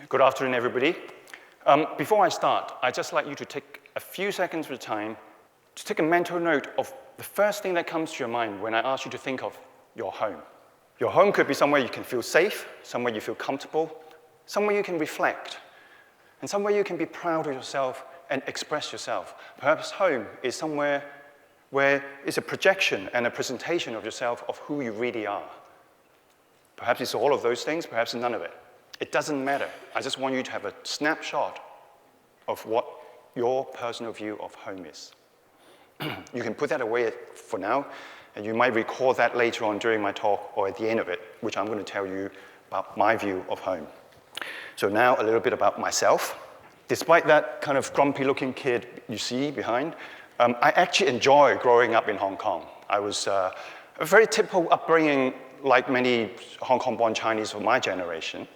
Good afternoon, everybody. Before I start, I'd just like you to take a few seconds of time to take a mental note of the first thing that comes to your mind when I ask you to think of your home. Your home could be somewhere you can feel safe, somewhere you feel comfortable, somewhere you can reflect, and somewhere you can be proud of yourself and express yourself. Perhaps home is somewhere where it's a projection and a presentation of yourself of who you really are. Perhaps it's all of those things, perhaps none of it. It doesn't matter. I just want you to have a snapshot of what your personal view of home is. You can put that away for now, and you might recall that later on during my talk or at the end of it, which I'm going to tell you about my view of home. So now a little bit about myself. Despite that kind of grumpy-looking kid you see behind, I actually enjoy growing up in Hong Kong. I was a very typical upbringing like many Hong Kong-born Chinese of my generation.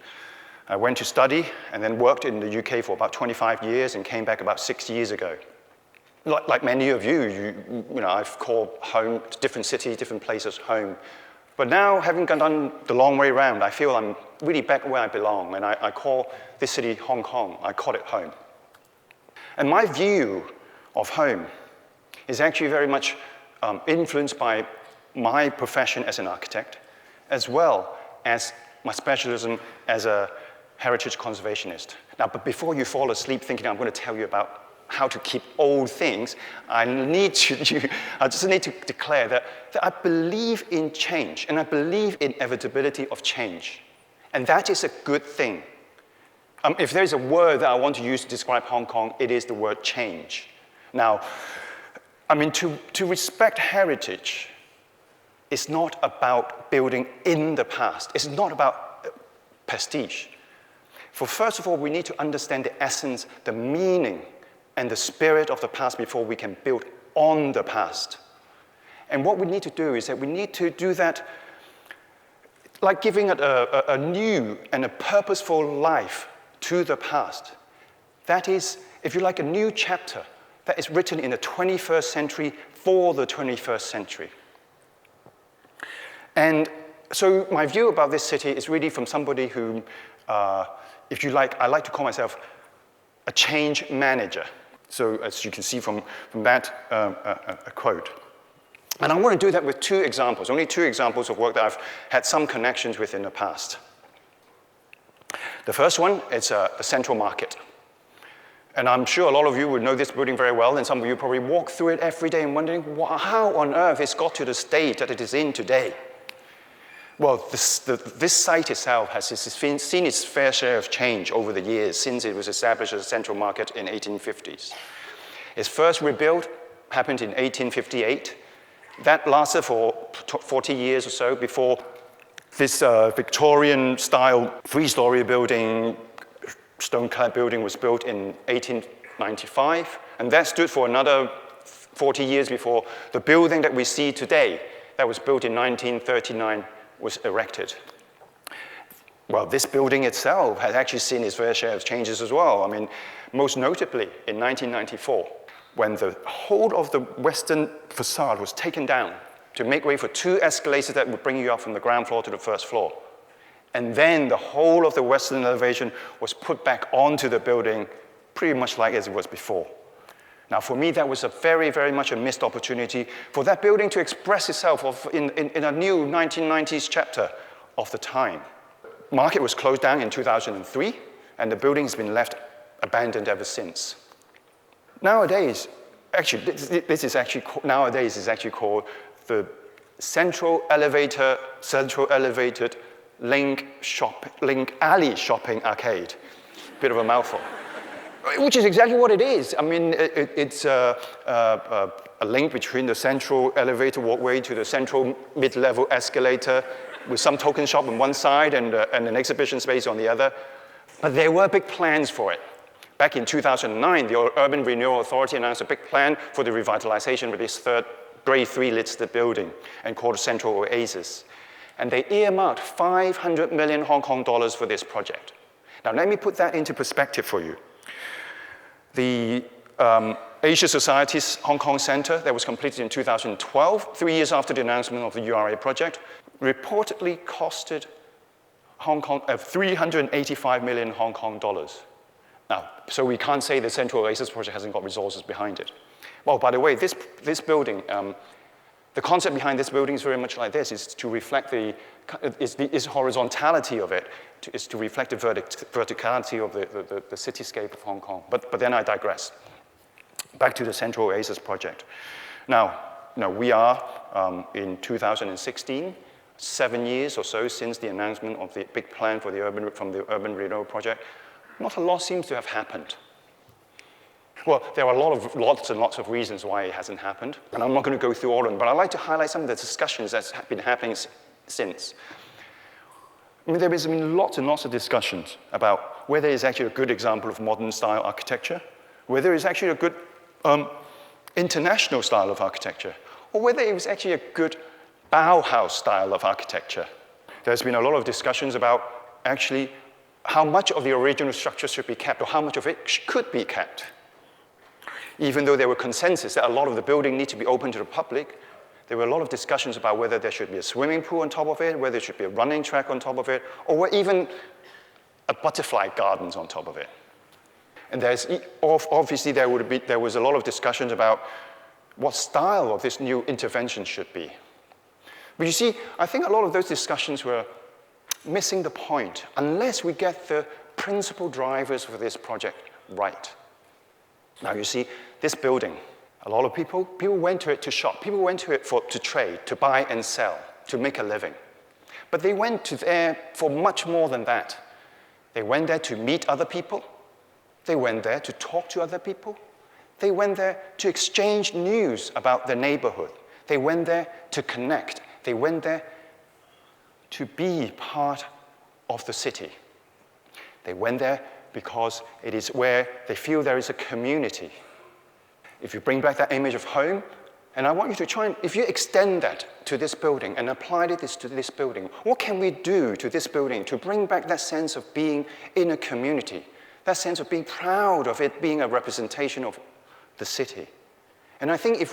I went to study and then worked in the UK for about 25 years and came back about 6 years ago. Like many of you know, I've called home, different cities, different places home. But now, having done the long way around, I feel I'm really back where I belong, and I call this city Hong Kong. I call it home. And my view of home is actually very much influenced by my profession as an architect, as well as my specialism as a heritage conservationist. Now, but before you fall asleep thinking I'm going to tell you about how to keep old things, I just need to declare that I believe in change, and I believe in inevitability of change. And that is a good thing. If there's a word that I want to use to describe Hong Kong, it is the word change. Now, I mean, to respect heritage is not about building in the past. It's not about prestige. For first of all, we need to understand the essence, the meaning, and the spirit of the past before we can build on the past. And what we need to do is that we need to do that like giving it a new and a purposeful life to the past. That is, if you like, a new chapter that is written in the 21st century for the 21st century. And so my view about this city is really from somebody who, if you like, I like to call myself a change manager. So as you can see from that a quote. And I want to do that with two examples, only two examples of work that I've had some connections with in the past. The first one is the Central Market. And I'm sure a lot of you would know this building very well, and some of you probably walk through it every day and wondering how on earth it's got to the state that it is in today. Well, this site itself has seen its fair share of change over the years since it was established as a central market in the 1850s. Its first rebuild happened in 1858. That lasted for 40 years or so before this Victorian-style three-story building, stone-clad building was built in 1895. And that stood for another 40 years before the building that we see today, that was built in 1939, was erected. Well, this building itself has actually seen its fair share of changes as well. I mean, most notably in 1994, when the whole of the western facade was taken down to make way for two escalators that would bring you up from the ground floor to the first floor. And then the whole of the western elevation was put back onto the building pretty much like as it was before. Now, for me, that was a very, very much a missed opportunity for that building to express itself in a new 1990s chapter of the time. Market was closed down in 2003, and the building has been left abandoned ever since. Nowadays, actually, this is actually called the Central Elevated Link Alley Shopping Arcade. Bit of a mouthful. Which is exactly what it is. I mean, it's a link between the central elevator walkway to the central mid-level escalator with some token shop on one side and an exhibition space on the other. But there were big plans for it. Back in 2009, the Urban Renewal Authority announced a big plan for the revitalisation of this third Grade 3 listed building and called Central Oasis. And they earmarked 500 million Hong Kong dollars for this project. Now, let me put that into perspective for you. The Asia Society's Hong Kong Center that was completed in 2012, 3 years after the announcement of the URA project, reportedly costed 385 million Hong Kong dollars. Now, so we can't say the Central Oasis project hasn't got resources behind it. Well, by the way, this building, the concept behind this building is very much like this. It's to reflect the horizontality of it, is to reflect the verticality of the cityscape of Hong Kong. But then I digress. Back to the Central Oasis project. Now we are in 2016, 7 years or so since the announcement of the big plan for from the urban renewal project. Not a lot seems to have happened. Well, there are lots and lots of reasons why it hasn't happened, and I'm not going to go through all of them, but I'd like to highlight some of the discussions that's been happening since. I mean, there has been lots and lots of discussions about whether it's actually a good example of modern style architecture, whether it's actually a good international style of architecture, or whether it was actually a good Bauhaus style of architecture. There's been a lot of discussions about actually how much of the original structure should be kept, or how much of it could be kept. Even though there were consensus that a lot of the building need to be open to the public, there were a lot of discussions about whether there should be a swimming pool on top of it, whether there should be a running track on top of it, or even a butterfly gardens on top of it. And obviously there was a lot of discussions about what style of this new intervention should be. But you see, I think a lot of those discussions were missing the point unless we get the principal drivers for this project right. Now you see, this building, a lot of people went to it to shop. People went to it to trade, to buy and sell, to make a living. But they went to there for much more than that. They went there to meet other people. They went there to talk to other people. They went there to exchange news about their neighborhood. They went there to connect. They went there to be part of the city. They went there because it is where they feel there is a community. If you bring back that image of home, and I want you to try and, if you extend that to this building and apply this to this building, what can we do to this building to bring back that sense of being in a community, that sense of being proud of it being a representation of the city? And I think if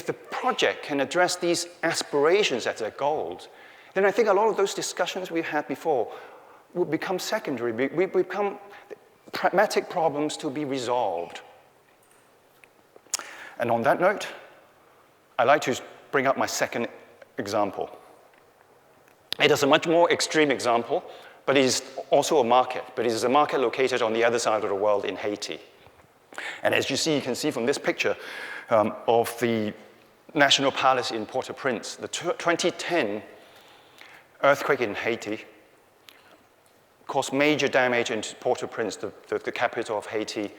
the project can address these aspirations as their goals, then I think a lot of those discussions we've had before will become secondary, we become pragmatic problems to be resolved. And on that note, I'd like to bring up my second example. It is a much more extreme example, but it is also a market. But it is a market located on the other side of the world in Haiti. And as you can see from this picture of the National Palace in Port-au-Prince, the 2010 earthquake in Haiti caused major damage in Port-au-Prince, the capital of Haiti,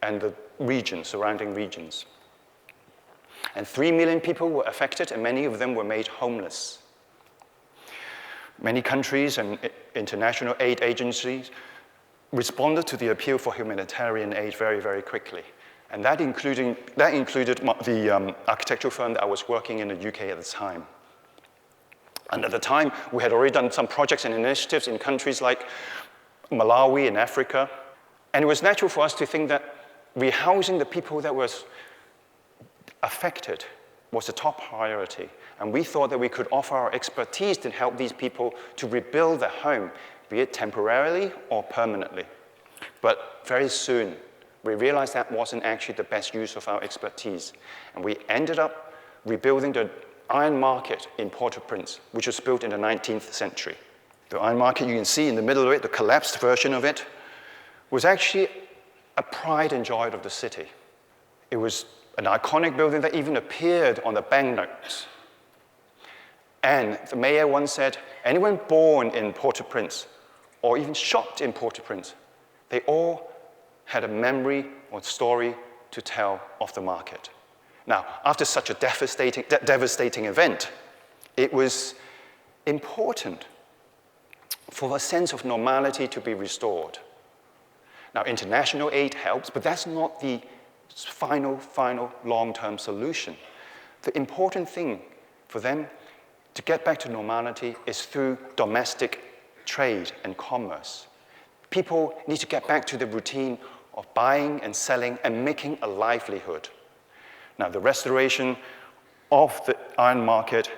and the regions, surrounding regions. And 3 million people were affected, and many of them were made homeless. Many countries and international aid agencies responded to the appeal for humanitarian aid very, very quickly. And that included the architectural firm that I was working in the UK at the time. And at the time, we had already done some projects and initiatives in countries like Malawi in Africa. And it was natural for us to think that rehousing the people that was affected was the top priority. And we thought that we could offer our expertise to help these people to rebuild their home, be it temporarily or permanently. But very soon, we realized that wasn't actually the best use of our expertise. And we ended up rebuilding the Iron Market in Port-au-Prince, which was built in the 19th century. The Iron Market, you can see in the middle of it, the collapsed version of it, was actually a pride and joy of the city. It was an iconic building that even appeared on the banknotes. And the mayor once said, anyone born in Port-au-Prince, or even shopped in Port-au-Prince, they all had a memory or story to tell of the market. Now, after such a devastating event, it was important for a sense of normality to be restored. Now, international aid helps, but that's not the final long-term solution. The important thing for them to get back to normality is through domestic trade and commerce. People need to get back to the routine of buying and selling and making a livelihood. Now, the restoration of the Iron Market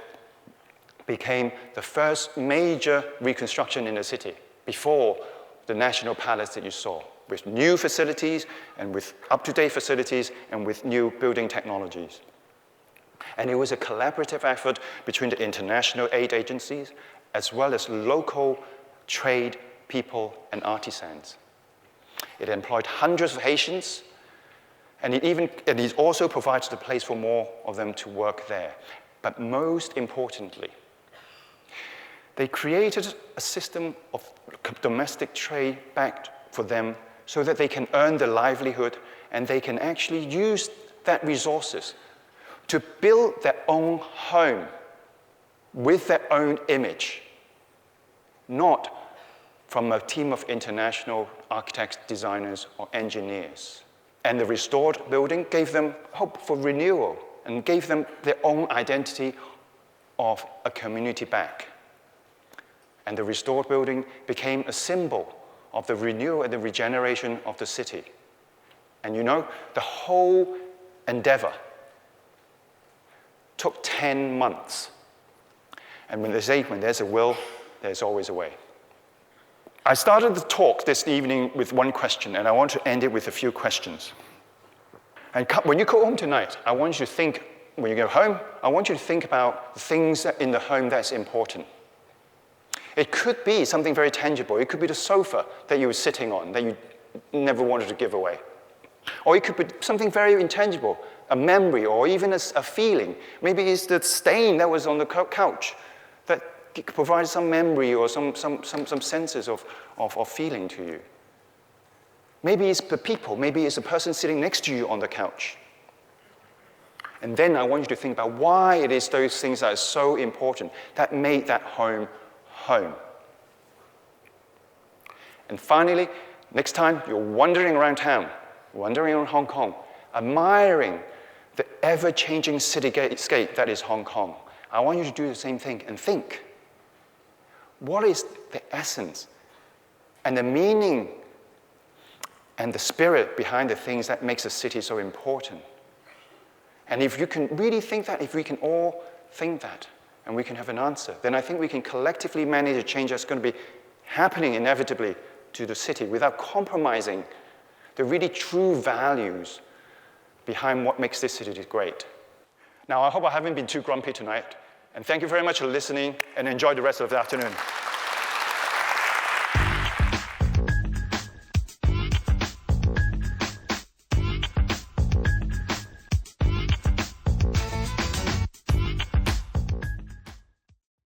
became the first major reconstruction in the city before the National Palace that you saw, with new facilities and with up-to-date facilities and with new building technologies. And it was a collaborative effort between the international aid agencies as well as local trade people and artisans. It employed hundreds of Haitians, and it also provided a place for more of them to work there. But most importantly, they created a system of domestic trade back for them so that they can earn their livelihood and they can actually use that resources to build their own home with their own image, not from a team of international architects, designers, or engineers. And the restored building gave them hope for renewal and gave them their own identity of a community back. And the restored building became a symbol of the renewal and the regeneration of the city. And you know, the whole endeavor took 10 months. And when they say, when there's a will, there's always a way. I started the talk this evening with one question, and I want to end it with a few questions. And when you go home tonight, I want you to think, when you go home, I want you to think about the things in the home that's important. It could be something very tangible. It could be the sofa that you were sitting on that you never wanted to give away. Or it could be something very intangible, a memory or even a feeling. Maybe it's the stain that was on the couch that provides some memory or some senses of feeling to you. Maybe it's the people. Maybe it's the person sitting next to you on the couch. And then I want you to think about why it is those things that are so important that made that home home. And finally, next time you're wandering around town, wandering around Hong Kong, admiring the ever-changing cityscape that is Hong Kong, I want you to do the same thing and think, what is the essence and the meaning and the spirit behind the things that makes a city so important? And if you can really think that, if we can all think that, and we can have an answer, then I think we can collectively manage a change that's going to be happening inevitably to the city without compromising the really true values behind what makes this city great. Now, I hope I haven't been too grumpy tonight, and thank you very much for listening, and enjoy the rest of the afternoon.